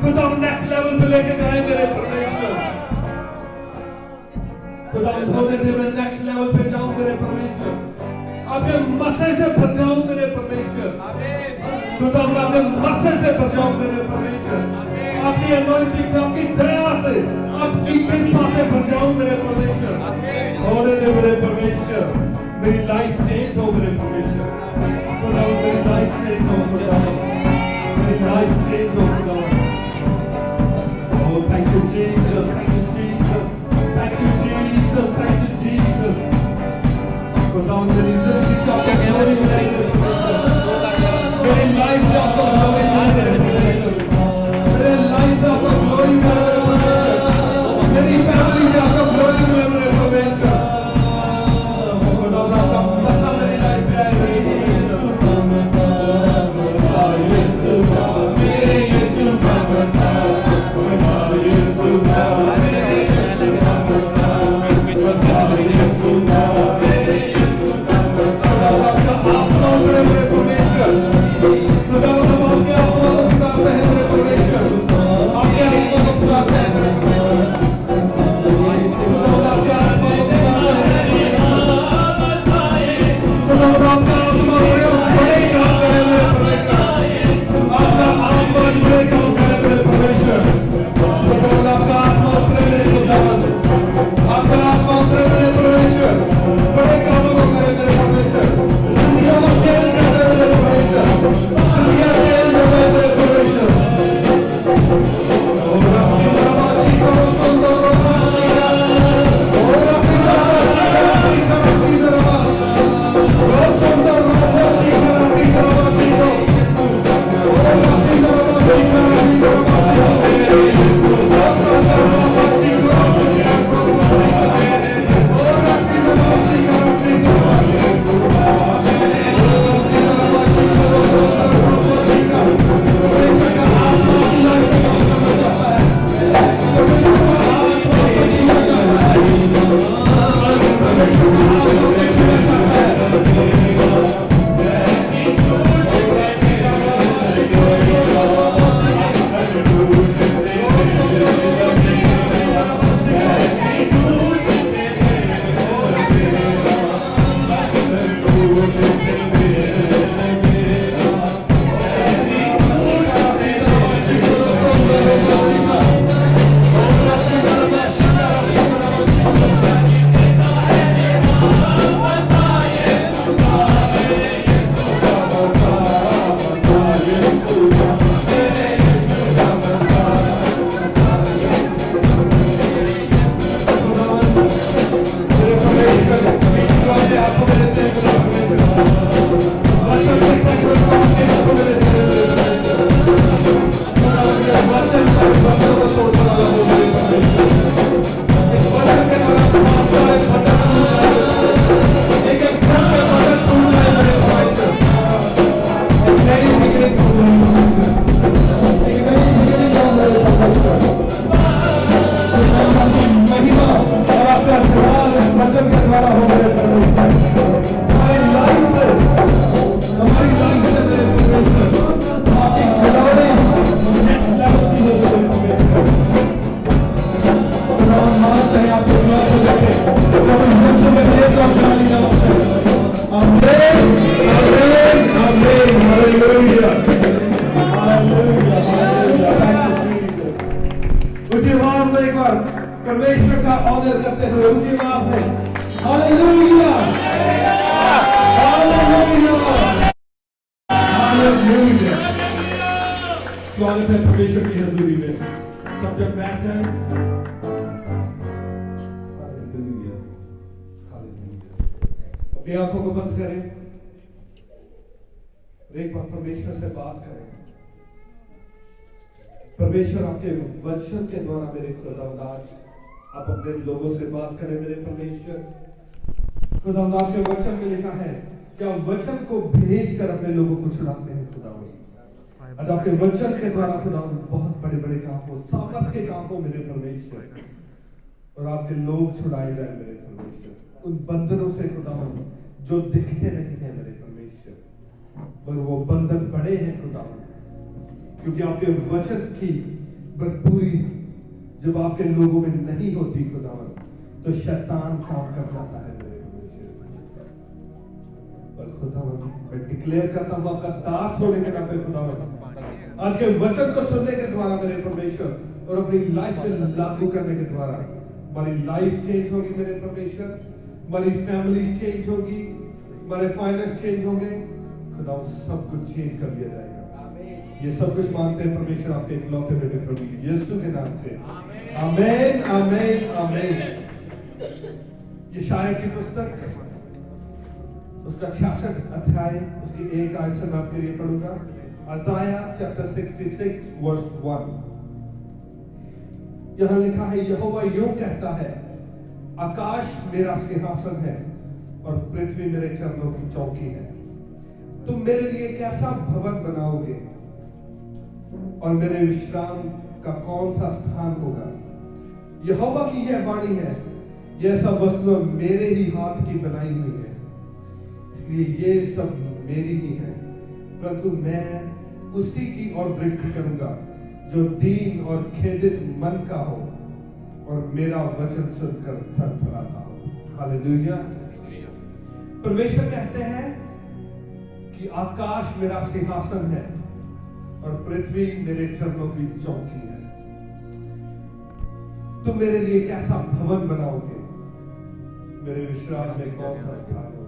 खुदा next level पे लेके जाए मेरे परमेश्वर। खुदा धोने दे मैं नेक्स्ट लेवल पे जाऊं मेरे परमेश्वर। आपके मसे से भर जाऊं मेरे परमेश्वर। खुदा मैं आपके मसे से भर जाऊं मेरे परमेश्वर। आपकी अनॉइंटिंग से, आपकी दया से, आपकी कृपा से भर जाऊं मेरे परमेश्वर। धोने दे मेरे परमेश्वर। मेरी लाइफ चेंज हो मेरे परमेश्वर। खुदा मेरी लाइफ चेंज हो खुदा। मेरी लाइफ चेंज हो खुदा। Oh, thank you Jesus, thank you Jesus, thank you Jesus, thank you Jesus. खुदा मेरी जिंदगी का आपका ग्लोरी मिले मेरे परमेश्वर। मेरी लाइफ से आपका ग्लोरी मिले मेरे परमेश्वर। मेरे लाइफ से आपका ग्लोरी मिले मेरे परमेश्वर। मेरी फैमिली से आपका ग्लोरी मिले मेरे परमेश्वर। खुदा आपका मसा मेरी लाइफ में आए मेरे परमेश्वर। मेरे यीशु का मसा परमेश्वर का ऑनर करते हुए ऊंची आवाज में हालेलुया हालेलुया हालेलुया। स्वागत है परमेश्वर की हजूरी में। सब जब बैठ जाए। Hallelujah hallelujah. अपनी आंखों को बंद करें, एक बार परमेश्वर से बात करें। परमेश्वर आपके वचन के द्वारा मेरे खुदावंद आप अपने लोगों से बात करें मेरे परमेश्वर। खुदावंद आपके वचन में लिखा है कि आप वचन को भेज कर अपने लोगों को छुड़ाते हैं खुदावंद। आज आपके वचन के द्वारा खुदावंद बहुत बड़े बड़े काम हो, सामर्थ के काम हो मेरे परमेश्वर, और आपके लोग छुड़ाए जाए मेरे परमेश्वर उन बंधनों से खुदावंद जो दिखते नहीं है मेरे परमेश्वर, पर वो बंधन बड़े हैं खुदावंद, क्योंकि आपके वचन की भरपूरी जब आपके लोगों में नहीं होती खुदावन, तो शैतान काम कर जाता है मेरे परमेश्वर। पर खुदावन, मैं डिक्लेयर करता हूं आपका दास होने के नाते खुदावन, आज के वचन को सुनने के द्वारा मेरे परमेश्वर और अपनी लाइफ में लागू करने के द्वारा हमारी लाइफ चेंज होगी मेरे परमेश्वर, हमारी फैमिली चेंज होगी, हमारे फाइनेंस चेंज होंगे खुदा, सब कुछ चेंज कर दिया जाएगा। ये सब कुछ मांगते हैं परमेश्वर आपके इकलौते बेटे प्रभु यीशु के नाम से, आमीन आमीन आमीन। यशायाह की पुस्तक उसका 66 अध्याय उसकी 1 आयत से मैं आपके लिए पढ़ूंगा। Isaiah chapter 66 verse 1। यहां लिखा है, यहोवा यूं कहता है, आकाश मेरा सिंहासन है और पृथ्वी मेरे चरणों की चौकी है। तुम मेरे लिए कैसा भवन बनाओगे और मेरे विश्राम का कौन सा स्थान होगा? यहोवा की यह वाणी है, यह सब वस्तुएं मेरे ही हाथ की बनाई हुई है, इसलिए ये सब मेरी ही है, परंतु मैं उसी की ओर दृष्टि करूंगा जो दीन और खेदित मन का हो और मेरा वचन सुनकर थरथराता हो। हालेलुया। परमेश्वर कहते हैं कि आकाश मेरा सिंहासन है और पृथ्वी मेरे चरणों की चौकी है। तुम मेरे लिए कैसा भवन बनाओगे, मेरे विश्राम में कौन सा स्थान होगा?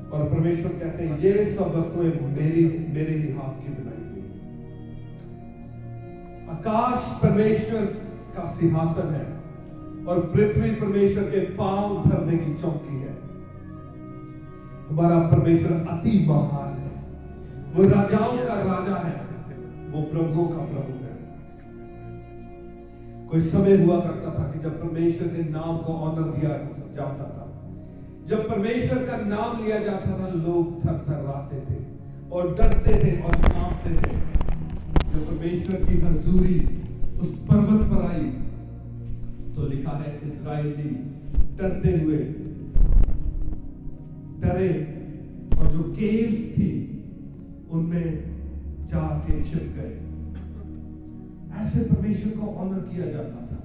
और परमेश्वर कहते हैं ये सब वस्तुएं मेरे ही हाथ की बनाई हुई। आकाश परमेश्वर का सिंहासन है और पृथ्वी परमेश्वर के पांव धरने की चौकी है। हमारा परमेश्वर अति महान है, वो राजाओं का राजा है, वो प्रभुओं का प्रभु है। कोई समय हुआ करता था कि जब परमेश्वर के नाम को ऑनर दिया जाता था, जब परमेश्वर का नाम लिया जाता था, लोग थरथराते थे और डरते थे और कांपते थे। जब परमेश्वर की हजूरी उस पर्वत पर आई तो लिखा है, इस्राएली डरते हुए डरे और जो केव्स थी उनमें जाके छिप गए। ऐसे परमेश्वर को ऑनर किया जाता था।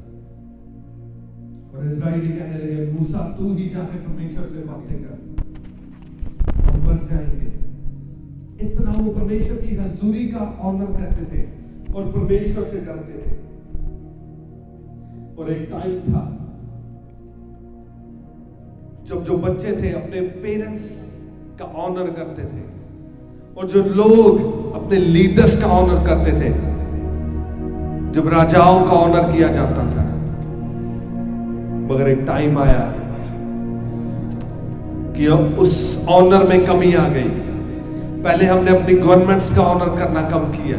और इस्राएली कहने लगे, मूसा तू ही जाके परमेश्वर से बातें कर, हम बच जाएंगे। इतना वो परमेश्वर की हजूरी का ऑनर करते थे और परमेश्वर से डरते थे। और एक टाइम था जब जो बच्चे थे अपने पेरेंट्स का ऑनर करते थे और जो लोग अपने लीडर्स का ऑनर करते थे। जब राजाओं का ऑनर किया जाता था, मगर एक टाइम आया कि अब उस ऑनर में कमी आ गई। पहले हमने अपनी गवर्नमेंट्स का ऑनर करना कम किया,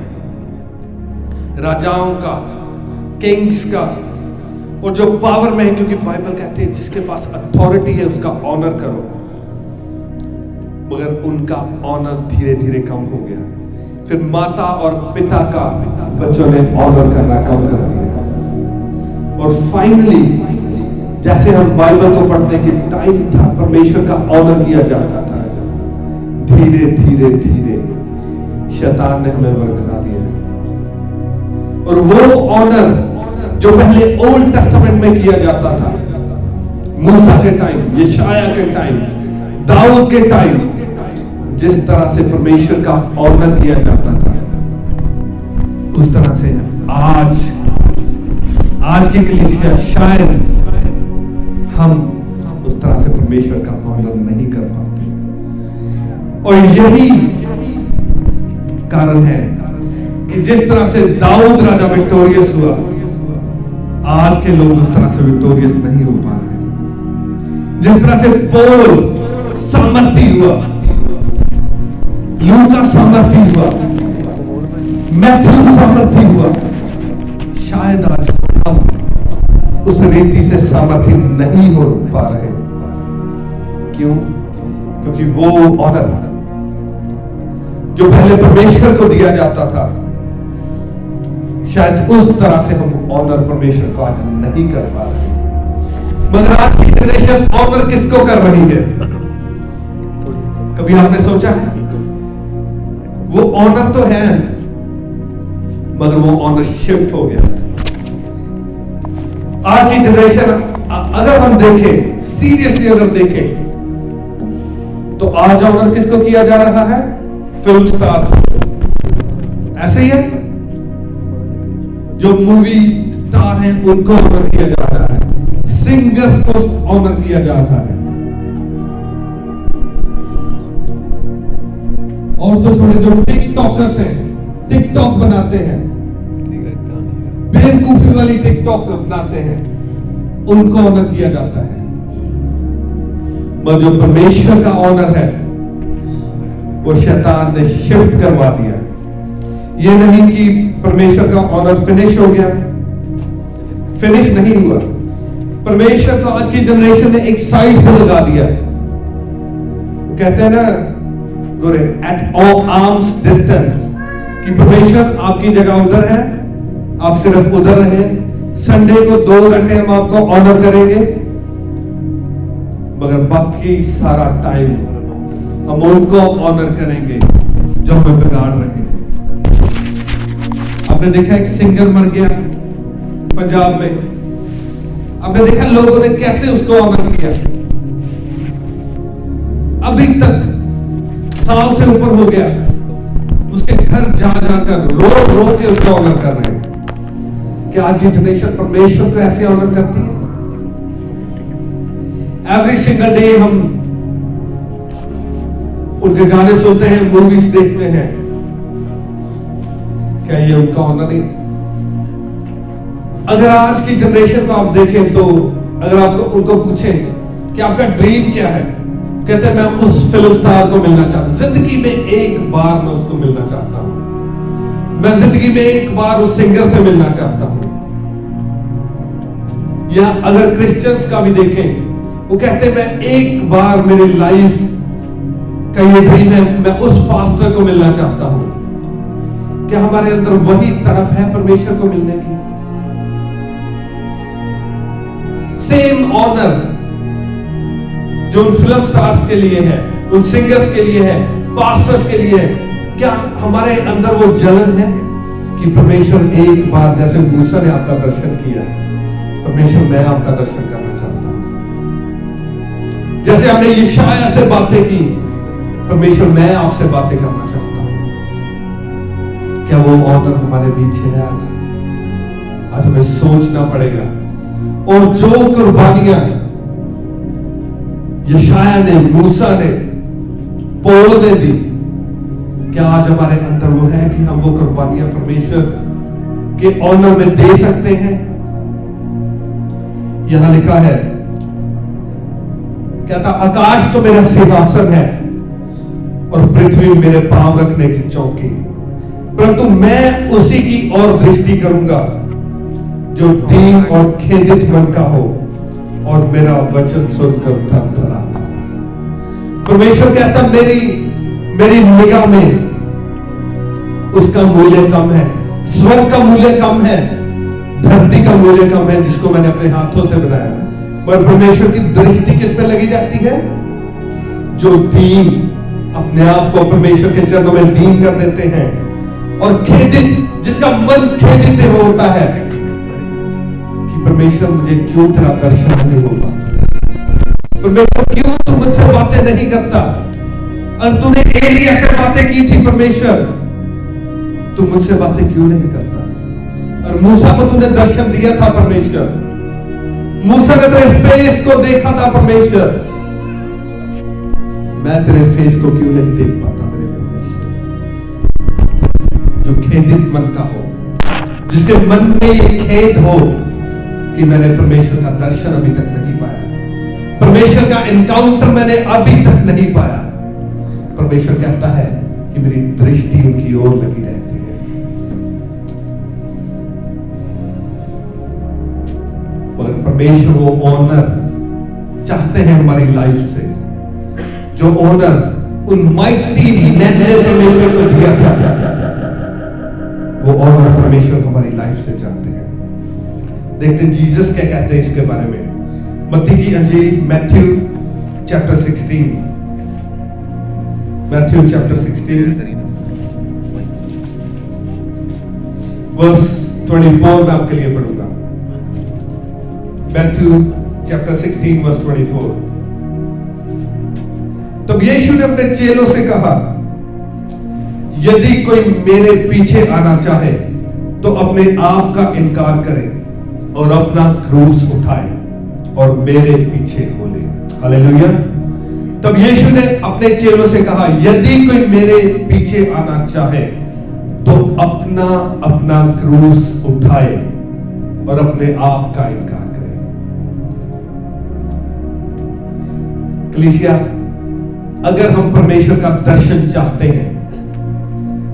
राजाओं का, किंग्स का, और जो पावर में है, क्योंकि बाइबल कहती है जिसके पास अथॉरिटी है उसका ऑनर करो। मगर उनका ऑनर धीरे धीरे कम हो गया। फिर माता और पिता का बच्चों ने ऑनर करना कम कर दिया। और फाइनली जैसे हम बाइबल को पढ़ने के टाइम था, परमेश्वर का ऑनर किया जाता था, धीरे धीरे धीरे शैतान ने हमें बरगला दिया। और वो ऑनर जो पहले ओल्ड टेस्टामेंट में किया जाता था, मूसा के टाइम, यशायाह के टाइम, दाऊद के टाइम, जिस तरह से परमेश्वर का ऑनर किया जाता था, उस तरह से आज की कलीसिया शायद हम उस तरह से परमेश्वर का ऑनर नहीं कर पाते। और यही कारण है कि जिस तरह से दाऊद राजा विक्टोरियस हुआ, आज के लोग उस तरह से विक्टोरियस नहीं हो पा रहे। जिस तरह से पौल सामर्थी हुआ, लूका सामर्थी हुआ, मैथ्यू सामर्थी हुआ, शायद आज हम उस रीति से सामर्थ्य नहीं हो पा रहे। क्यों? क्योंकि वो ऑनर जो पहले परमेश्वर को दिया जाता था, शायद उस तरह से हम ऑनर परमेश्वर को आज नहीं कर पा रहे। मगर आज की जनरेशन ऑनर किसको कर रही है? कभी आपने सोचा है? वो ऑनर तो है, मगर वो ऑनर शिफ्ट हो गया। आज की जनरेशन अगर हम देखें, सीरियसली अगर देखें, तो आज ऑनर किसको किया जा रहा है? Film stars. ऐसे ही है, जो मूवी स्टार हैं उनको ऑनर किया जा रहा है, सिंगर्स को ऑनर किया जा रहा है। और तो छोड़े, जो टिकटॉकर्स हैं, टिकटॉक बनाते हैं, बेवकूफी वाली टिकटॉक बनाते हैं, उनको ऑनर किया जाता है। मगर जो परमेश्वर का ऑनर है वो शैतान ने शिफ्ट करवा दिया। ये नहीं कि परमेश्वर का ऑनर फिनिश हो गया, फिनिश नहीं हुआ। परमेश्वर तो आज की जनरेशन ने एक साइड पे लगा दिया। कहते हैं ना गोरे, एट आर्म्स डिस्टेंस, कि परमेश्वर आपकी जगह उधर है, आप सिर्फ उधर रहे। संडे को 2 घंटे हम आपको ऑनर करेंगे, मगर बाकी सारा टाइम हम उनको ऑनर करेंगे जो हमें बिगाड़ रहे हैं। आपने देखा एक सिंगर मर गया पंजाब में, आपने देखा लोगों ने कैसे उसको ऑनर किया। अभी तक साल से ऊपर हो गया, उसके घर जा जाकर रो के उसको ऑनर कर रहे हैं। क्या आज की जनरेशन परमेश्वर को ऐसे ऑनर करती है? एवरी सिंगल डे हम उनके गाने सुनते हैं, मूवीज देखते हैं, क्या ये उनका ऑनर नहीं? अगर आज की जनरेशन को आप देखें तो अगर आपको उनको पूछें कि आपका ड्रीम क्या है, कहते हैं मैं उस फिल्म स्टार को मिलना चाहता हूं, जिंदगी में एक बार मैं उसको मिलना चाहता हूं, मैं जिंदगी में एक बार उस सिंगर से मिलना चाहता हूं। या अगर क्रिश्चियंस का भी देखें, वो कहते हैं मैं एक बार मेरी लाइफ का ये ड्रीम है, मैं उस पास्टर को मिलना चाहता हूं। क्या हमारे अंदर वही तड़प है परमेश्वर को मिलने की? सेम ऑनर जो उन फिल्म स्टार्स के लिए है, उन सिंगर्स के लिए है, पास्टर्स के लिए है, क्या हमारे अंदर वो जलन है कि परमेश्वर एक बार, जैसे मूसा ने आपका दर्शन किया, परमेश्वर मैं आपका दर्शन करना चाहता हूं। जैसे हमने यशायाह से बातें की, परमेश्वर मैं आपसे बातें करना चाहता हूं। क्या वो ऑनर हमारे बीच है? आज हमें सोचना पड़ेगा। और जो कुर्बानियां यशायाह ने, मूसा ने, पौल ने दी, क्या आज हमारे अंदर वो है कि हम वो कुर्बानियां परमेश्वर के ऑनर में दे सकते हैं? यहां लिखा है, कहता आकाश तो मेरा सिंहासन है और पृथ्वी मेरे पांव रखने की चौकी, परंतु मैं उसी की ओर दृष्टि करूंगा जो दीन और खेदित मन का हो और मेरा वचन सुनकर थरथराता। परमेश्वर कहता मेरी निगाह में उसका मूल्य कम है, स्वर्ग का मूल्य कम है, धरती का मूल्य कम है जिसको मैंने अपने हाथों से बनाया। पर परमेश्वर की दृष्टि किस पे लगी जाती है? जो दीन, अपने आप को परमेश्वर के चरणों में दीन कर देते हैं, और खेदित, जिसका मन खेदित होता है कि परमेश्वर मुझे क्यों तेरा दर्शन नहीं हो पाता, परमेश्वर क्यों तू मुझसे बातें नहीं करता, और तूने एलिया से बातें की थी परमेश्वर, तू मुझसे बातें क्यों नहीं करता? और मूसा को तूने दर्शन दिया था परमेश्वर, मूसा ने तेरे फेस को देखा था परमेश्वर, मैं तेरे फेस को क्यों नहीं देख पाता मेरे परमेश्वर? जो खेदित मन का हो, जिसके मन में ये खेद हो कि मैंने परमेश्वर का दर्शन अभी तक नहीं पाया, परमेश्वर का एनकाउंटर मैंने अभी तक नहीं पाया, परमेश्वर कहता है कि मेरी दृष्टि उनकी ओर लगी रहती है। मगर परमेश्वर वो ऑनर चाहते हैं हमारी लाइफ से, जो ऑनर उन माइटी परमेश्वर को दिया था, वो ऑनर परमेश्वर हमारी लाइफ से चाहते हैं। देखते हैं जीसस क्या कहते हैं इसके बारे में। मत्ती की अंजील, Matthew chapter 16, Matthew chapter 16 verse 24 मैं आपके लिए पढ़ूंगा। Matthew chapter 16 verse 24। तब यीशु ने अपने चेलों से कहा, यदि कोई मेरे पीछे आना चाहे तो अपने आप का इनकार करे और अपना क्रूस उठाए और मेरे पीछे हो ले। हालेलुया। तब यीशु ने अपने चेलों से कहा, यदि कोई मेरे पीछे आना चाहे तो अपना अपना क्रूस उठाए और अपने आप का इनकार करे। कलीसिया, अगर हम परमेश्वर का दर्शन चाहते हैं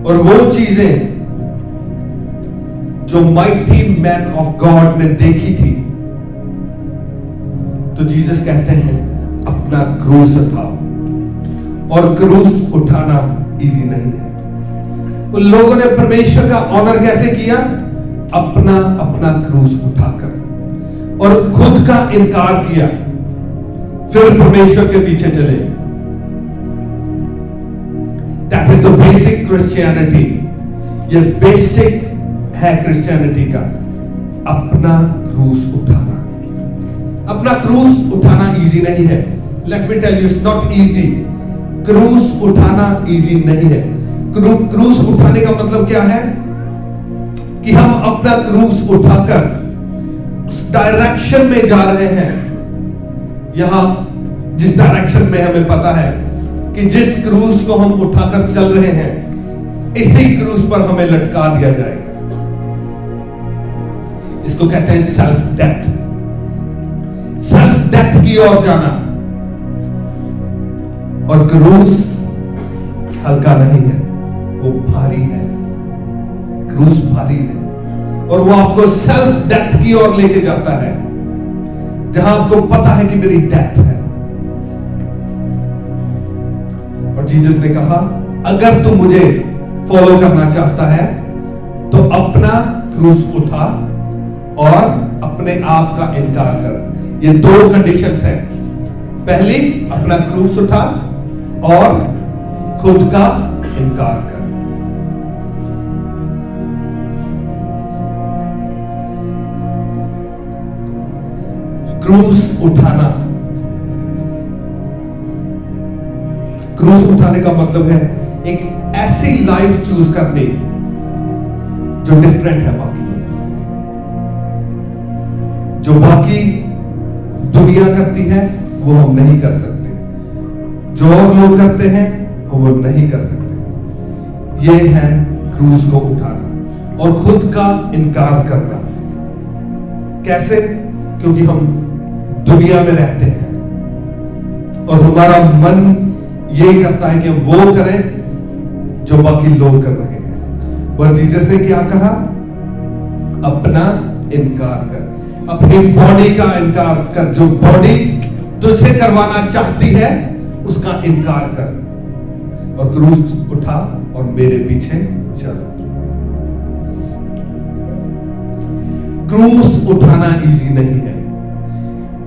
और वो चीजें जो माइटी मैन ऑफ गॉड ने देखी थी, तो जीसस कहते हैं अपना क्रूस उठाओ। और क्रूस उठाना इजी नहीं है। उन लोगों ने परमेश्वर का ऑनर कैसे किया? अपना अपना क्रूस उठाकर और खुद का इनकार किया, फिर परमेश्वर के पीछे चले। That is the basic Christianity. ये बेसिक है क्रिश्चियनिटी का, अपना क्रूस उठाना। अपना क्रूस उठाना इजी नहीं है। Let me tell you, it's not easy. क्रूस उठाना इजी नहीं है। क्रूस उठाने का मतलब क्या है? कि हम अपना क्रूस उठाकर उस डायरेक्शन में जा रहे हैं, यहां जिस डायरेक्शन में हमें पता है कि जिस क्रूस को हम उठाकर चल रहे हैं, इसी क्रूस पर हमें लटका दिया जाएगा। इसको कहते हैं सेल्फ डेथ। सेल्फ डेथ की ओर जाना। और क्रूस हल्का नहीं है, वो भारी है। क्रूस भारी है और वो आपको सेल्फ डेथ की ओर लेके जाता है, जहां आपको पता है कि मेरी डेथ है। और जीसस ने कहा, अगर तू मुझे फॉलो करना चाहता है तो अपना क्रूस उठा और अपने आप का इनकार कर। ये दो कंडीशंस हैं। पहली, अपना क्रूस उठा और खुद का इनकार कर। क्रूस उठाना, क्रूस उठाने का मतलब है एक ऐसी लाइफ चूज करनी जो डिफरेंट है बाकी लोगों से। जो बाकी दुनिया करती है वो हम नहीं कर सकते, जो और लोग करते हैं वो नहीं कर सकते। ये है क्रूस को उठाना और खुद का इनकार करना। कैसे? क्योंकि हम दुनिया में रहते हैं और हमारा मन ये करता है कि हम वो करें जो बाकी लोग कर रहे हैं। और जीसस ने क्या कहा? अपना इनकार कर, अपनी बॉडी का इनकार कर। जो बॉडी तुझसे करवाना चाहती है उसका इनकार कर और क्रूस उठा और मेरे पीछे चल। क्रूस उठाना इजी नहीं है।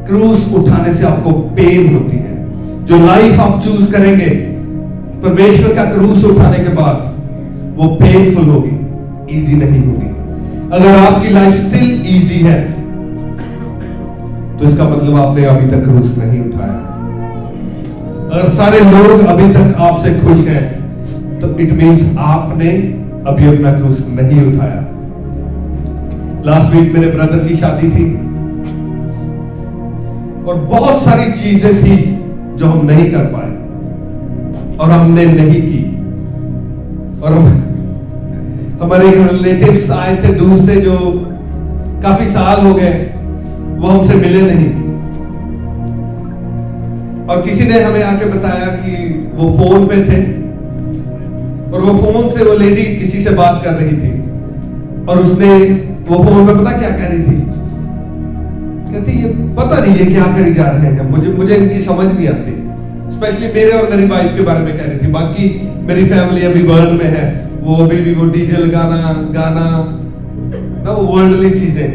क्रूस उठाने से आपको पेन होती है। जो लाइफ आप चूज करेंगे परमेश्वर का क्रूस उठाने के बाद, वो पेनफुल होगी, इजी नहीं होगी। अगर आपकी लाइफ स्टिल इजी है तो इसका मतलब आपने अभी तक क्रूस नहीं उठाया। अगर सारे लोग अभी तक आपसे खुश हैं तो इट मींस आपने अभी अपना क्रूस नहीं उठाया। लास्ट वीक मेरे ब्रदर की शादी थी और बहुत सारी चीजें थी जो हम नहीं कर पाए और हमने नहीं की। और हमारे रिलेटिव्स आए थे दूर से जो काफी साल हो गए, वो हमसे मिले नहीं। और किसी ने हमें आके बताया कि वो फोन पे थे और वो फोन से वो लेडी किसी से बात कर रही थी और उसने वो फोन पे पता क्या कह रही थी? कहती ये पता नहीं ये क्या करी जा रहे हैं, मुझे इनकी समझ नहीं आती। स्पेशली मेरे और मेरी वाइफ के बारे में कह रही थी। बाकी मेरी फैमिली अभी वर्ल्ड में है, वो अभी भी वो डीजे गाना ना, वो वर्ल्डली चीजें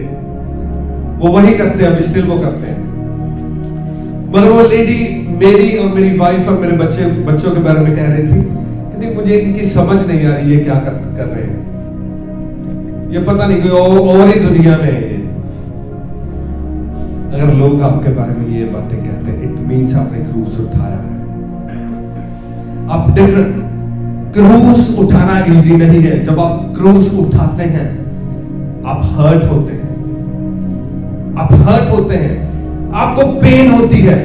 वो वही करते हैं, अभी स्टिल वो करते हैं। मगर वो लेडी मेरी और मेरी वाइफ और मेरे बच्चों के बारे में कह रही थी कि मुझे इनकी समझ नहीं आ रही है क्या कर रहे हैं। ये पता नहीं कोई और ही दुनिया में है ये। अगर लोग आपके बारे में ये बातें कहते हैं, इट मीन्स आपने क्रूस उठाया है। आप डिफरेंट। क्रूस उठाना इजी नहीं है। जब आप क्रूस उठाते हैं आप हर्ट होते हैं, आप हर्ट होते हैं, आपको पेन होती है।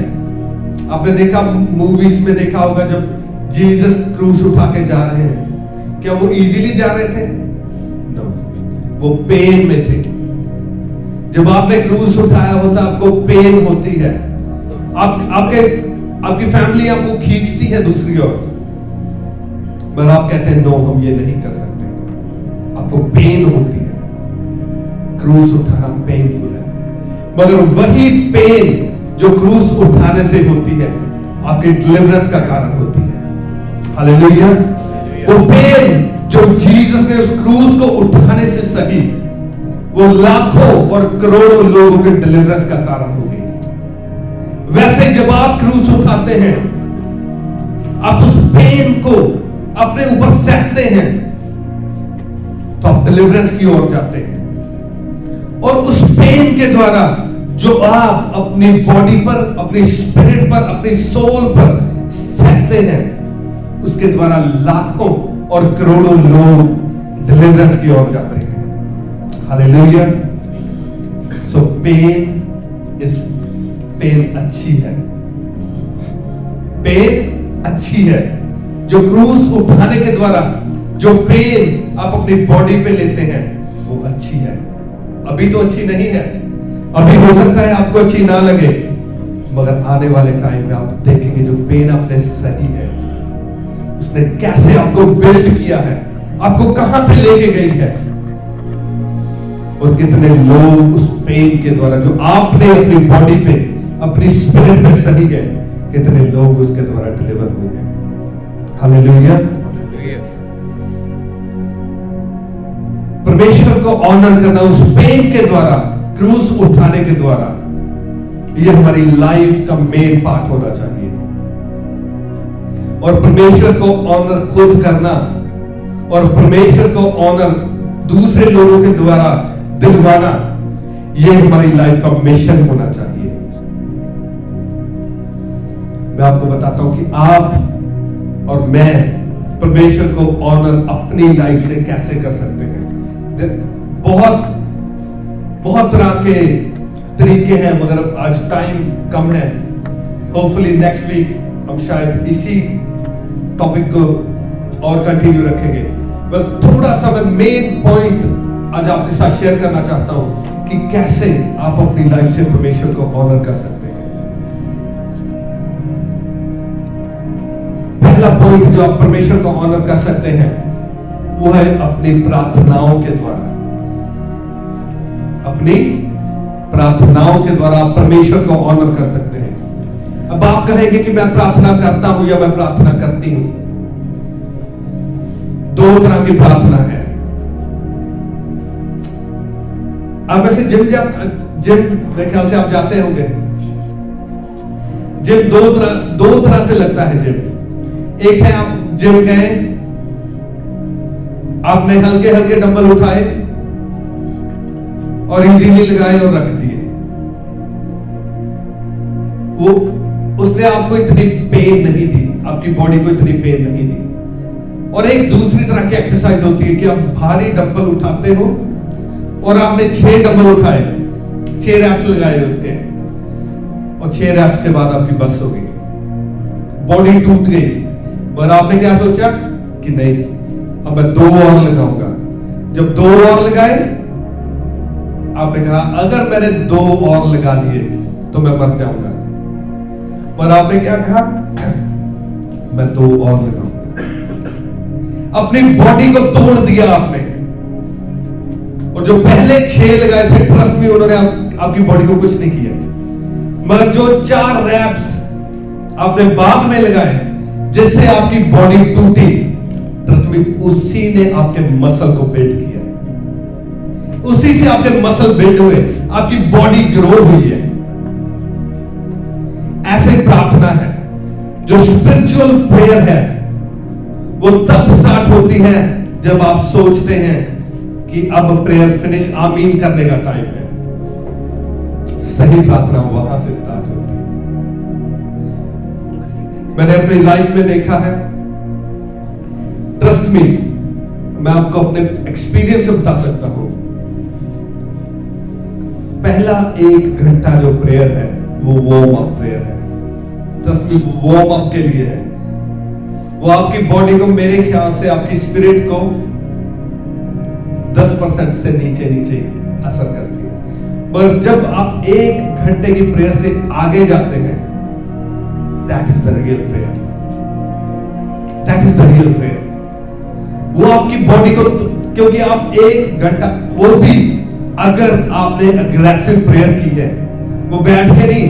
आपने देखा, मूवीज में देखा होगा, जब जीसस क्रूस उठा के जा रहे हैं, क्या वो इजीली जा रहे थे? नो, वो पेन में थे। जब आपने क्रूस उठाया होता आपको पेन होती है। आपकी फैमिली आपको खींचती है दूसरी ओर, पर आप कहते हैं नो, हम ये नहीं कर सकते। आपको पेन होती है। क्रूस उठाना पेनफुल है, मगर वही पेन जो क्रूस उठाने से होती है आपके डिलीवरेंस का कारण होती है। हालेलुया। वो पेन जो जीसस ने उस क्रूस को उठाने से सही, वो लाखों और करोड़ों लोगों के डिलीवरेंस का कारण हो गई। वैसे जब आप क्रूस उठाते हैं, आप उस पेन को अपने ऊपर सहते हैं, तो आप डिलीवरेंस की ओर जाते हैं। और उस पेन के द्वारा जो आप अपनी बॉडी पर, अपनी स्पिरिट पर, अपनी सोल पर सहते हैं, उसके द्वारा लाखों और करोड़ों लोग डिलीवरेंस की ओर जाते हैं। हालेलुया। सो पेन अच्छी है, पेन अच्छी है। जो क्रूस उठाने के द्वारा जो पेन आप अपनी बॉडी पे लेते हैं वो अच्छी है। अभी तो अच्छी नहीं है, अभी हो सकता है आपको अच्छी ना लगे, मगर आने वाले टाइम में आप देखेंगे जो पेन आपने सही है, उसने कैसे आपको बिल्ड किया है, आपको कहां पे लेके गई है, और कितने लोग उस पेन के द्वारा जो आपने अपनी बॉडी पे, अपनी स्पिरिट पे सही है, कितने लोग उसके द्वारा डिलीवर हुए हैं। हालेलुया। परमेश्वर को ऑनर करना उस पेन के द्वारा, क्रूस उठाने के द्वारा, ये हमारी लाइफ का मेन पार्ट होना चाहिए। और परमेश्वर को ऑनर खुद करना और परमेश्वर को ऑनर दूसरे लोगों के द्वारा दिलवाना, ये हमारी लाइफ का मिशन होना चाहिए। मैं आपको बताता हूं कि आप और मैं परमेश्वर को ऑनर अपनी लाइफ से कैसे कर सकते हैं। बहुत तरह के तरीके हैं, मगर आज टाइम कम है। होपफुली नेक्स्ट वीक हम शायद इसी टॉपिक को और कंटिन्यू रखेंगे, पर थोड़ा सा मैं मेन पॉइंट आज आपके साथ शेयर करना चाहता हूं कि कैसे आप अपनी लाइफ से परमेश्वर को ऑनर कर सकते हैं। पहला पॉइंट जो आप परमेश्वर को ऑनर कर सकते हैं वो है अपनी प्रार्थनाओं के द्वारा। अपनी प्रार्थनाओं के द्वारा आप परमेश्वर को ऑनर कर सकते हैं। अब आप कहेंगे कि मैं प्रार्थना करता हूं या मैं प्रार्थना करती हूं। दो तरह की प्रार्थना है। आप ऐसे जिम मेरे ख्याल से आप जाते होंगे। जिम दो तरह से लगता है जिम। एक है आप जिम गए, आपने हल्के हल्के डंबल उठाए और इजीली लगाए और रख दिए। वो उसने आपको इतनी पेन नहीं दी, आपकी बॉडी को इतनी पेन नहीं दी। और एक दूसरी तरह की एक्सरसाइज होती है कि आप भारी डंबल उठाते हो और आपने 6 डंबल उठाए, 6 रैप्स लगाए उसके, और 6 रैप्स के बाद आपकी बस हो गई, बॉडी टूट गई। पर आपने क्या सोचा कि नहीं, अब मैं 2 और लगाऊंगा। जब 2 और लगाए, आपने कहा अगर मैंने 2 और लगा लिए तो मैं मर जाऊंगा। पर आपने क्या कहा, मैं 2 और लगाऊंगा। अपनी बॉडी को तोड़ दिया आपने। और जो पहले 6 लगाए थे, ट्रस्ट में उन्होंने आपकी बॉडी को कुछ नहीं किया, मगर जो 4 रैप्स आपने बाद में लगाए जिससे आपकी बॉडी टूटी, ट्रस्ट में उसी ने आपके मसल को बिल्ड किया, उसी से आपके मसल बिल्ड हुए, आपकी बॉडी ग्रो हुई है। ऐसे प्रार्थना है जो स्पिरिचुअल प्रेयर है, वो तब स्टार्ट होती है जब आप सोचते हैं कि अब प्रेयर फिनिश, आमीन करने का टाइम है। सही प्रार्थना वहां से स्टार्ट होती है। मैंने अपनी लाइफ में देखा है, ट्रस्ट मी, मैं आपको अपने एक्सपीरियंस से बता सकता हूं। पहला 1 घंटा जो प्रेयर है वो वार्म अप प्रेयर है। ट्रस्ट मी, वार्म अप के लिए है। वो आपकी बॉडी को, मेरे ख्याल से आपकी स्पिरिट को 10% से नीचे असर करती है। पर जब आप 1 घंटे की प्रेयर से आगे जाते हैं, that is the real prayer. That is the real prayer. वो आपकी बॉडी को, क्योंकि आप 1 घंटा, वो भी अगर आपने अग्रेसिव प्रेयर की है, वो बैठ के नहीं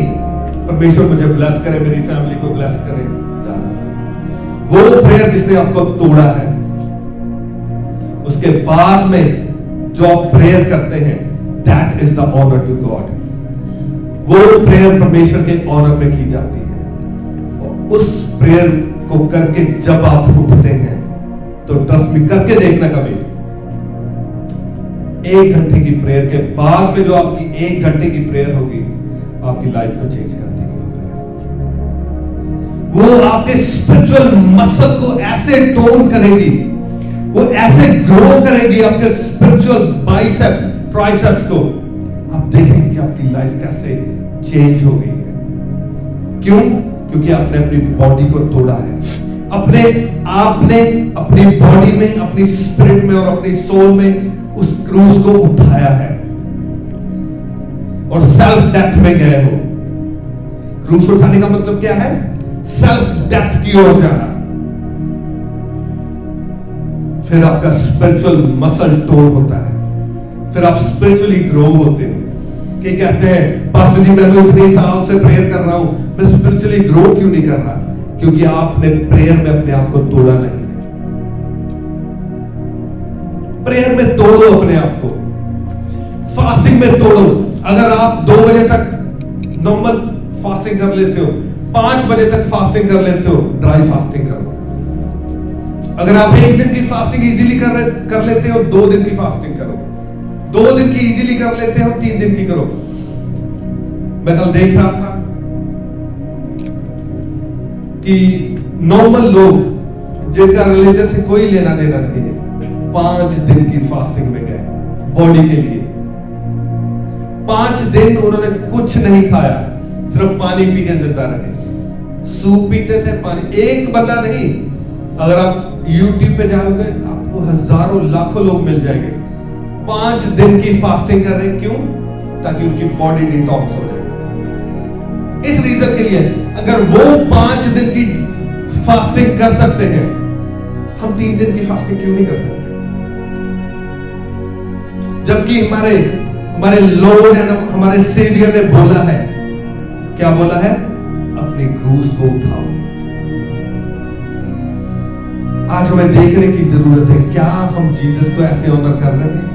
परमेश्वर मुझे ब्लेस करे, मेरी फैमिली को ब्लेस करे, वो प्रेयर जिसने आपको तोड़ा है, उसके बाद में जो आप प्रेयर करते हैं, that is the honour to God. वो प्रेयर परमेश्वर के ऑनर में की जाती है। और उस प्रेयर को करके जब आप उठते हैं, तो ट्रस्ट में करके देखना कभी। 1 घंटे की प्रेयर के बाद में जो आपकी 1 घंटे की प्रेयर होगी, आपकी लाइफ को चेंज कर देगी। वो आपके स्पिरिचुअल मसल को ऐसे टोन करेगी, वो ऐसे ग्रो करेगी आपके स्पिरिचुअल बाइसेप्स, ट्राइसेप्स को। आप देखेंगे कि आपकी लाइफ कैसे चेंज हो गई है। क्यों? क्योंकि आपने अपनी बॉडी को तोड़ा है। आपने अपनी बॉडी में, अपनी स्पिरिट में और अपनी सोल में उस क्रूज को उठाया है और सेल्फ डेथ में गए हो। क्रूज उठाने का मतलब क्या है? सेल्फ डेथ की ओर जाना। फिर आपका स्पिरिचुअल मसल टोन होता है, फिर आप स्पिरिचुअली ग्रो होते हो। कि कहते हैं पास्टर जी, मैं तो इतने साल से प्रेयर कर रहा हूं, मैं स्पिरिचुअली ग्रो क्यों नहीं कर रहा? क्योंकि आपने प्रेयर में अपने आप को तोड़ा नहीं है। प्रेयर में तोड़ो अपने आप को, फास्टिंग में तोड़ो। अगर आप 2 बजे तक नॉर्मल फास्टिंग कर लेते हो, 5 बजे तक फास्टिंग कर लेते हो, ड्राई फास्टिंग करो। अगर आप 1 दिन की फास्टिंग इजीली कर लेते हो, 2 दिन की फास्टिंग करो। 2 दिन की इजीली कर लेते हो, 3 दिन की करो। मैं कल देख रहा था कि नॉर्मल लोग जिनका रिलीजन से कोई लेना देना नहीं है, 5 दिन की फास्टिंग में गए बॉडी के लिए। 5 दिन उन्होंने कुछ नहीं खाया, सिर्फ पानी पी के जिंदा रहे। सूप पीते थे, पानी। एक बंदा नहीं, अगर आप YouTube पे जाओगे आपको हजारों लाखों लोग मिल जाएंगे 5 दिन की फास्टिंग कर रहे। क्यों? ताकि उनकी बॉडी डिटॉक्स हो जाए। इस रीजन के लिए अगर वो 5 दिन की फास्टिंग कर सकते हैं, हम 3 दिन की फास्टिंग क्यों नहीं कर सकते? जबकि हमारे लॉर्ड एंड हमारे सेवियर ने बोला है, क्या बोला है? अपनी क्रूज को उठाओ। आज हमें देखने की जरूरत है, क्या हम जीसस को ऐसे ऑनर कर रहे हैं?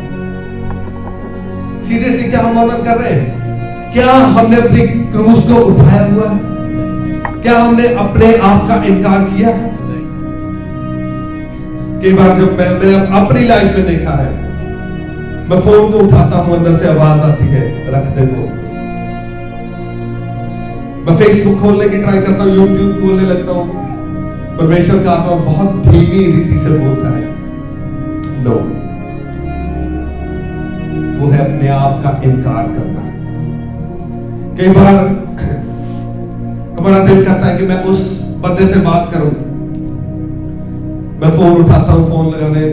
सीरियसली क्या हम ऑनर कर रहे हैं? क्या हमने अपनी क्रूज को उठाया हुआ है? क्या हमने अपने आप का इनकार किया है? कई बार जब मैंने अपनी लाइफ में देखा है, मैं फोन को उठाता हूं, अंदर से आवाज आती है, रख दे फोन। मैं फेसबुक खोलने की ट्राई करता हूं, यूट्यूब खोलने लगता हूं, परमेश्वर का आत्मा बहुत धीमी रीति से बोलता है, नो। वो है अपने आप का इनकार करना। कई बार हमारा दिल कहता है कि मैं उस बंदे से बात करूं, मैं फोन उठाता हूं, फोन लगाने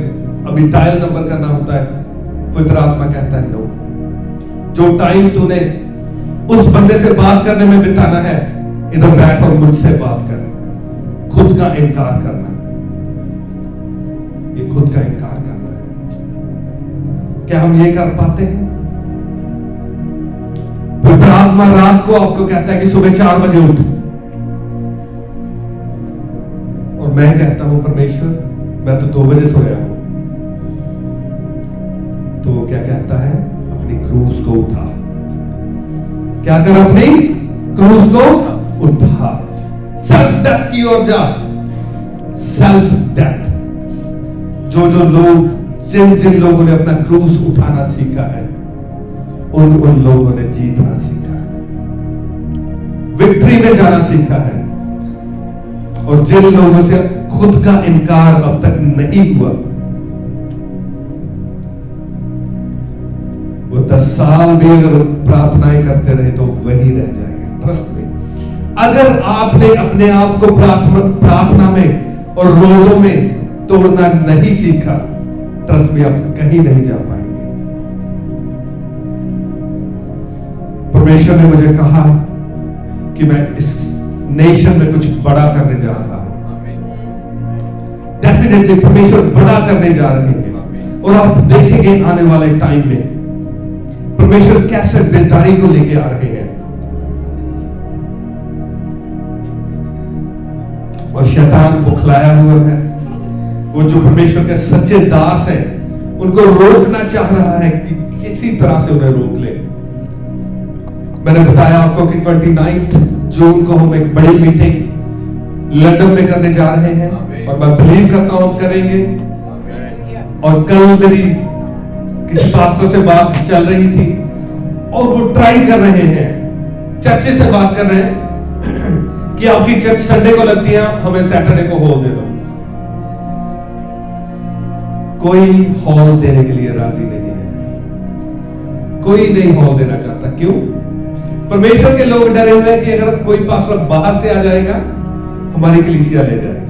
अभी डायल नंबर करना होता है, पवित्र आत्मा कहता है नो। जो टाइम तूने उस बंदे से बात करने में बिताना है, इधर बैठ और मुझसे बात कर। खुद का इनकार करना, ये खुद का इनकार करना है। क्या हम ये कर पाते हैं? पवित्र आत्मा रात को आपको कहता है कि सुबह 4 बजे उठो, और मैं कहता हूं परमेश्वर मैं तो 2 बजे सोया हूं। तो क्या कहता है? अपनी क्रूज को उठा। क्या कर? अपनी क्रूज को उठा, सेल्फ डेथ की ओर जा। Self death. जो लोग जिन जिन लोगों ने अपना क्रूस उठाना सीखा है, उन लोगों ने जीतना सीखा है, विक्ट्री में जाना सीखा है। और जिन लोगों से खुद का इनकार अब तक नहीं हुआ, वो 10 साल भी अगर प्रार्थनाएं करते रहे तो वही रह जाएंगे। ट्रस्ट में, अगर आपने अपने आप को प्रार्थना में और रोजों में तोड़ना नहीं सीखा, ट्रस्ट में आप कहीं नहीं जा पाएंगे। परमेश्वर ने मुझे कहा कि मैं इस नेशन में कुछ बड़ा करने जा रहा हूं। डेफिनेटली परमेश्वर बड़ा करने जा रहे हैं, और आप देखेंगे आने वाले टाइम में परमेश्वर कैसे बेदारी को लेके आ रहे हैं। और शैतान बुखलाया हुआ है, वो जो परमेश्वर के सच्चे दास हैं उनको रोकना चाह रहा है कि किसी तरह से उन्हें रोक ले। मैंने बताया आपको कि 29 जून को हम एक बड़ी मीटिंग लंदन में करने जा रहे हैं, और मैं बिलीव करता हूं हम करेंगे। और कल मेरी किसी पास्टर से बात चल रही थी, और वो ट्राई कर रहे हैं, चर्च से बात कर रहे हैं कि आपकी चर्च संडे को लगती है, हमें सैटरडे को हॉल दे दो। कोई हॉल देने के लिए राजी नहीं है, कोई नहीं हॉल देना चाहता। क्यों? परमेश्वर के लोग डरे हुए हैं कि अगर कोई पास्टर बाहर से आ जाएगा, हमारी कलीसिया ले जाएगा।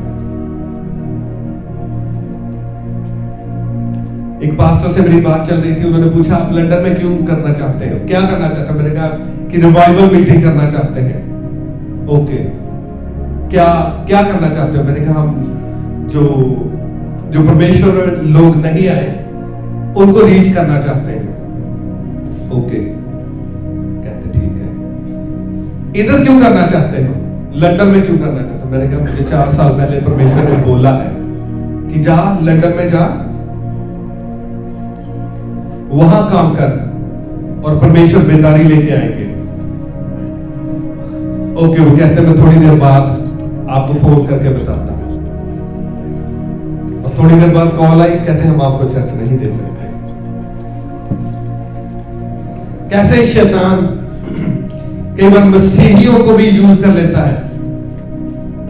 एक पास्टर से मेरी बात चल रही थी, उन्होंने पूछा आप लंदन में क्यों करना चाहते हो, क्या करना चाहते हो? मैंने कहा कि रिवाइवल मीटिंग करना चाहते हैं। ओके, क्या क्या करना चाहते हो? मैंने कहा हम जो परमेश्वर लोग नहीं आए उनको रीच करना चाहते हैं। ओके, कहते ठीक है। इधर क्यों करना चाहते हो, लंदन में क्यों करना चाहते हो? मैंने कहा मुझे 4 साल पहले परमेश्वर ने बोला है कि जा लंदन में जा, वहां काम कर, और परमेश्वर बेदारी लेके आएंगे। ओके, वो कहते हैं मैं थोड़ी देर बाद आपको फोन करके बताता हूं। और थोड़ी देर बाद कॉल आई, कहते हैं हम आपको चर्च नहीं दे सकते। कैसे शैतान कई बार मसीहियों को भी यूज कर लेता है।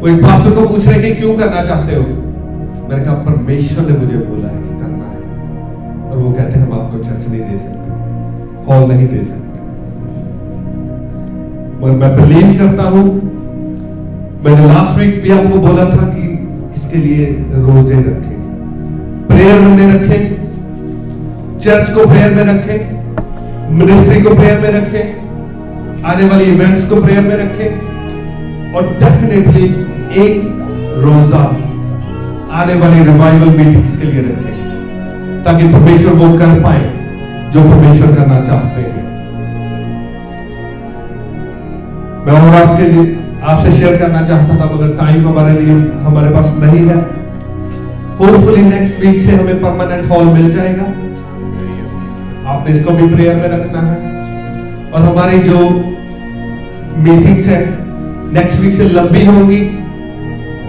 वो एक पास्टर को पूछ रहे कि क्यों करना चाहते हो? मैंने कहा परमेश्वर ने मुझे बोला है कि करना है। और वो कहते हैं हम आपको चर्च नहीं दे सकते, हॉल नहीं दे सकते। और मैं बिलीव करता हूं, मैंने लास्ट वीक भी आपको बोला था कि इसके लिए रोजे रखें, प्रेयर में रखें, चर्च को प्रेयर में रखें, मिनिस्ट्री को प्रेयर में रखें, आने वाली इवेंट्स को प्रेयर में रखें, और डेफिनेटली एक रोजा आने वाली रिवाइवल मीटिंग्स के लिए रखें, ताकि परमेश्वर वो कर पाए जो परमेश्वर करना चाहते हैं। मैं और आपके लिए आपसे शेयर करना चाहता था, मगर टाइम हमारे पास नहीं है। होपफुली नेक्स्ट वीक से हमें परमानेंट हॉल मिल जाएगा। आपने इसको भी प्रेयर में रखना है। और हमारी जो मीटिंग्स है नेक्स्ट वीक से लंबी होंगी।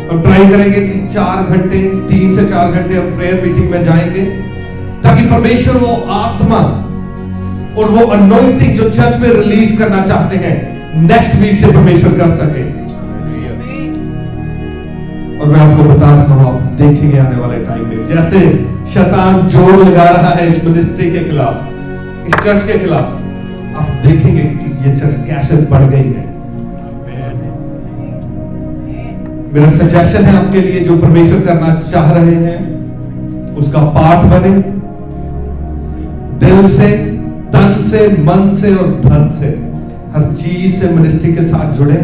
हम ट्राई करेंगे कि 4 घंटे, 3 से 4 घंटे हम प्रेयर मीटिंग में जाएंगे, ताकि परमेश्वर वो आत्मा और वो अनॉइंटिंग जो चर्च में रिलीज करना चाहते हैं नेक्स्ट वीक से परमेश्वर कर सके। और मैं आपको बता रहा हूं, आप देखेंगे आने वाले टाइम में जैसे शैतान जोर लगा रहा है इस मिनिस्ट्री के खिलाफ, इस चर्च के खिलाफ, आप देखेंगे कि ये चर्च कैसे बढ़ गई है। मेरा सजेशन है आपके लिए, जो परमेश्वर करना चाह रहे हैं उसका पार्ट बने, दिल से, तन से, मन से और धन से, हर चीज से मिनिस्ट्री के साथ जुड़े।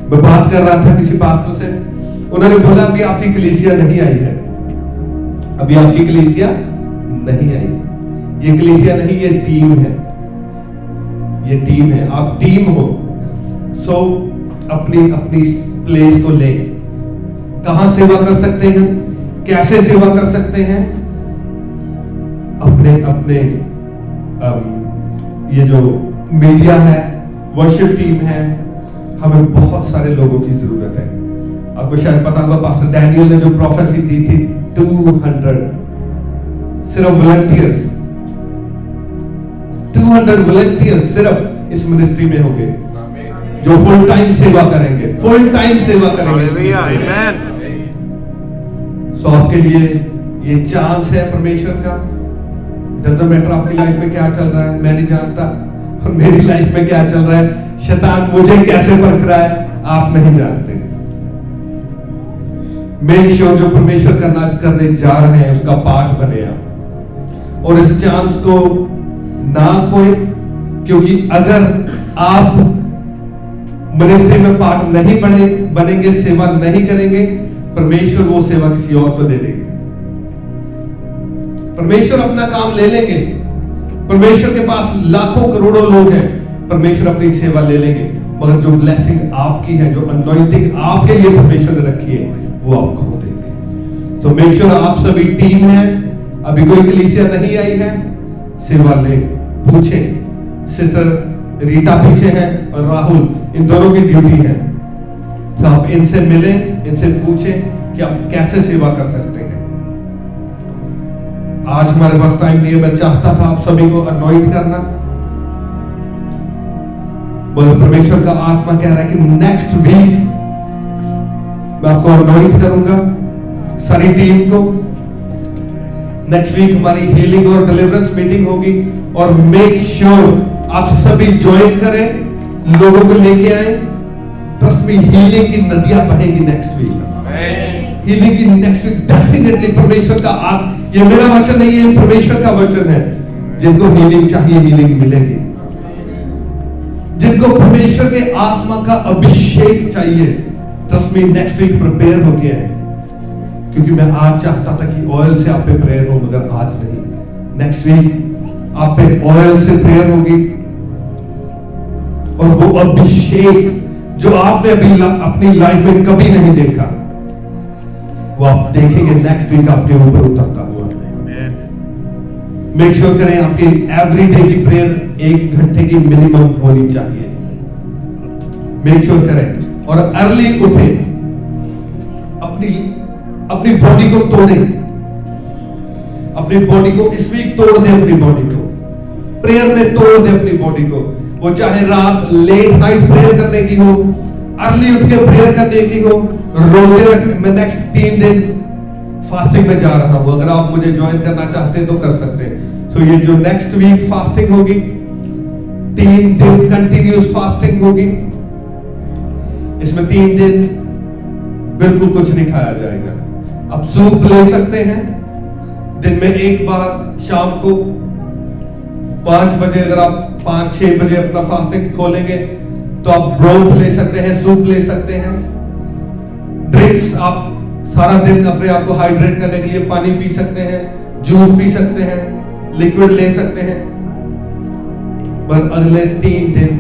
मैं बात कर रहा था किसी पास्टर से, उन्होंने बोला अभी आपकी कलीसिया नहीं आई है, अभी आपकी कलीसिया नहीं आई। ये कलीसिया नहीं, ये टीम है, ये टीम है, आप टीम हो। सो अपनी अपनी प्लेस को ले, कहां सेवा कर सकते हैं, कैसे सेवा कर सकते हैं, अपने अपने ये जो मीडिया है, वर्शिप टीम है, हमें बहुत सारे लोगों की जरूरत है। आपको शायद पता होगा पास्टर डैनियल ने जो प्रोफेसी दी थी 200 सिर्फ वॉलंटियर्स 200 वॉलंटियर्स सिर्फ इस मिनिस्ट्री में होंगे जो फुल टाइम सेवा करेंगे, फुल टाइम सेवा करेंगे। आमीन। सो आपके लिए ये चांस है परमेश्वर का। डजंट मैटर आपकी लाइफ में क्या चल रहा है, मैं नहीं जानता, और मेरी लाइफ में क्या चल रहा है, शैतान मुझे कैसे परख रहा है, आप नहीं जानते। मेक श्योर जो परमेश्वर करने जा रहे हैं उसका पार्ट बने आप, और इस चांस को ना खोए, क्योंकि अगर आप मिनिस्ट्री में पार्ट नहीं बनेंगे, सेवा नहीं करेंगे, परमेश्वर वो सेवा किसी और को दे देंगे। परमेश्वर अपना काम ले लेंगे। परमेश्वर के पास लाखों करोड़ों लोग हैं, परमेश्वर अपनी सेवा ले लेंगे, मगर जो ब्लेसिंग आपकी है, जो अनॉइंटिंग आपके लिए परमेश्वर ने रखी है, वो आप खो देंगे। सो मेक श्योर आप सभी टीम है, अभी कोई कलीसिया नहीं आई है, सेवा ले, पूछे। सिस्टर रीटा पीछे है और राहुल, इन दोनों की ड्यूटी है, तो आप इनसे मिलें, इनसे पूछें कि आप कैसे सेवा कर सकते हैं। आज हमारे पास टाइम नहीं है, मैं चाहता था आप सभी को अनॉइंट करना, मगर परमेश्वर का आत्मा कह रहा है कि नेक्स्ट वीक मैं आपको अनॉइंट करूंगा, सारी टीम को। नेक्स्ट वीक हमारी हीलिंग और डिलीवरेंस मीटिंग होगी, और मेक श्योर आप सभी ज्वाइन करें, लोगों को लेके आए। ट्रस्ट मी, हीलिंग की नदियां बहेगी नेक्स्ट वीक। हीलिंग की नेक्स्ट वीक डेफिनेटली परमेश्वर का ये मेरा वचन नहीं है, परमेश्वर का वचन है। जिनको हीलिंग चाहिए, हीलिंग मिलेगी। जिनको परमेश्वर के आत्मा का अभिषेक चाहिए, trust me, next week prepare हो गया है, क्योंकि मैं आज चाहता था कि ऑयल से आप पे प्रेयर हो, मगर आज नहीं। नेक्स्ट वीक आप पे ऑयल से प्रेयर होगी, और वो अभिषेक जो आपने अभी अपनी लाइफ में कभी नहीं देखा, वो आप देखेंगे नेक्स्ट वीक आपके ऊपर उतरता हुआ। मेक श्योर करें आपकी एवरीडे की प्रेयर 1 घंटे की मिनिमम होनी चाहिए। मेक श्योर करें, और अर्ली उठे, अपनी बॉडी को तोड़ें, अपनी बॉडी को इस वीक तोड़ दें, अपनी बॉडी को प्रेयर में तोड़ दें अपनी बॉडी को। वो चाहे रात लेट नाइट प्रेयर करने की हो, अर्ली उठ के प्रेयर करने की हो, रोजे रखने। मैं नेक्स्ट 3 दिन फास्टिंग में जा रहा हूं, अगर आप मुझे ज्वाइन करना चाहते हैं तो कर सकते हैं। सो ये जो नेक्स्ट वीक फास्टिंग होगी, 3 दिन कंटिन्यूस फास्टिंग होगी। इसमें 3 दिन बिल्कुल कुछ नहीं खाया जाएगा। आप सूप ले सकते हैं दिन में एक बार, शाम को 5 बजे, अगर आप 5-6 बजे अपना फास्टिंग खोलेंगे तो आप ब्रोथ ले सकते हैं, सूप ले सकते हैं। ड्रिंक्स आप सारा दिन अपने आप को हाइड्रेट करने के लिए पानी पी सकते हैं, जूस पी सकते हैं, लिक्विड ले सकते हैं। पर अगले 3 दिन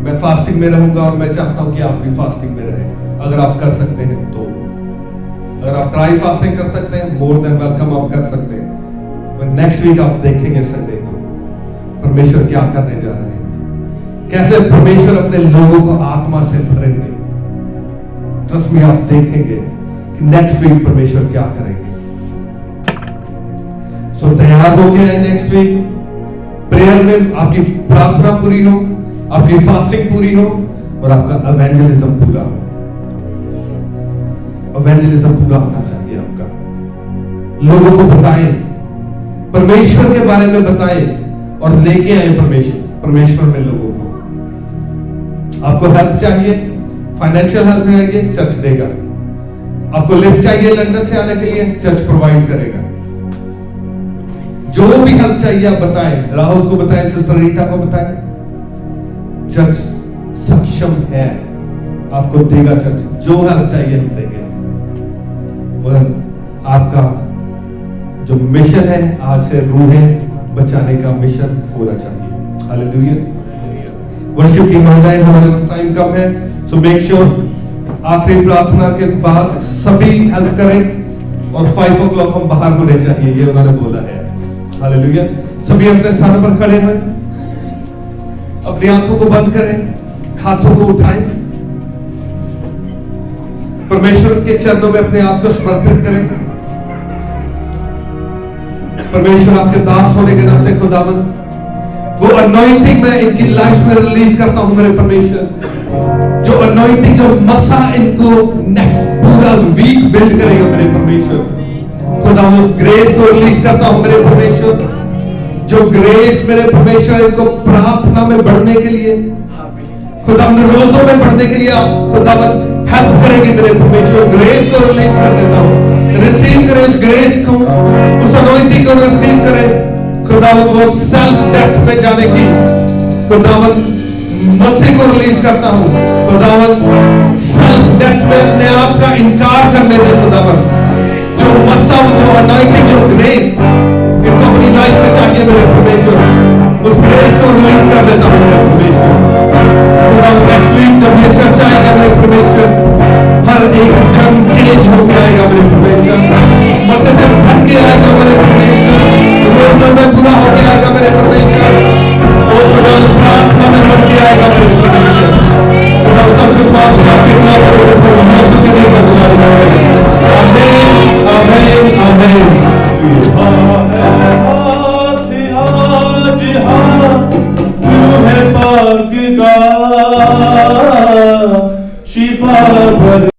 मैं फास्टिंग में रहूंगा, और मैं चाहता हूं कि आप भी फास्टिंग में रहें, अगर आप कर सकते हैं तो। अगर आप ड्राई फास्टिंग कर सकते हैं, मोर देन वेलकम, आप कर सकते हैं। नेक्स्ट वीक आप देखेंगे संडे को परमेश्वर क्या करने जा रहे हैं, कैसे परमेश्वर अपने लोगों को आत्मा से भरेंगे। ट्रस्ट में आप देखेंगे कि नेक्स्ट वीक परमेश्वर क्या करेंगे। सो तैयार हो गए नेक्स्ट वीक प्रेयर में, आपकी प्रार्थना पूरी हो, आपकी फास्टिंग पूरी हो, और आपका एवेंजलिज्म पूरा हो। एवेंजलिज्म पूरा होना चाहिए आपका। लोगों को बताएं, परमेश्वर के बारे में बताएं, और लेके आए परमेश्वर में लोगों को। आपको हेल्प चाहिए, फाइनेंशियल हेल्प चाहिए, चर्च देगा। आपको लिफ्ट चाहिए लंदन से आने के लिए, चर्च प्रोवाइड करेगा। जो भी हेल्प चाहिए आप बताएं, राहुल को बताएं, सिस्टर रीटा को बताएं। चर्च सक्षम है, आपको देगा चर्च, जो हेल्प चाहिए हम देंगे। आपका जो मिशन है, आज से रूहें बचाने का मिशन होना चाहिए। हालेलुया। वर्शिप टीम आ जाए, हमारे पास टाइम कम है, सो मेक श्योर आखिरी प्रार्थना के बाद सभी हेल्प करें, और 5 o'clock हम बाहर होने चाहिए, ये उन्होंने बोला है। हालेलुया। सभी अपने स्थानों पर खड़े हैं, अपनी आंखों को बंद करें, हाथों को उठाएं। परमेश्वर के चरणों में अपने आप को समर्पित करें। परमेश्वर आपके दास होने के नाते खुदावन वो अनॉइंटिंग मैं इनकी लाइफ में रिलीज करता हूं मेरे परमेश्वर। जो अनॉइंटिंग जो मसा इनको नेक्स्ट पूरा वीक बिल्ड करेगा मेरे परमेश्वर। खुदा उस ग्रेस को रिलीज करता हूं मेरे परमेश्वर। जो ग्रेस मेरे परमेश्वर इनको प्रार्थना में बढ़ने के लिए खुदा रोजों में बढ़ने के लिए आप खुदावन हेल्प करेंगे मेरे परमेश्वर। ग्रेस को रिलीज कर देता हूं। रिसीव करें उस ग्रेस को, उस अनॉइंटिंग को रिसीव करें। खुदावन वो सेल्फ डेप्थ में जाने की खुदावन मसीह को रिलीज करता हूं। खुदावन सेल्फ डेप्थ में अपने आप का इनकार करने दे खुदावन। जो मसा जो अनॉइंटिंग जो ग्रेस